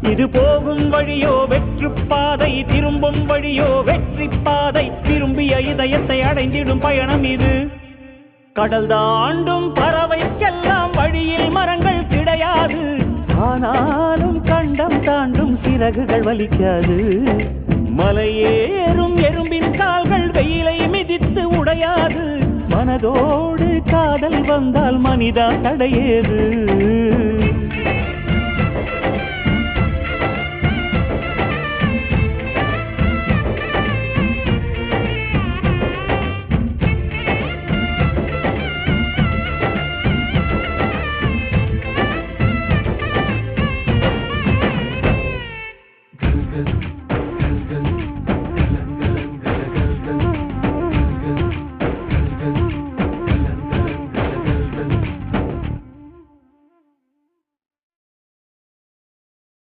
இது போகும் வழியோ வெற்று பாதை, திரும்பும் வழியோ வெற்றி பாதை. விரும்பிய இதயத்தை அடைந்திடும் பயணம் இது. கடல் தாண்டும் பறவைக்கெல்லாம் வழியில் மரங்கள் கிடையாது. ஆனாலும் கண்டம் தாண்டும் சிறகுகள் வலிக்காது. மலையேறும் எறும்பின் கால்கள் வெயிலை மிதித்து உடையாது. மனதோடு காதல் வந்தால் மனிதா தடையேது.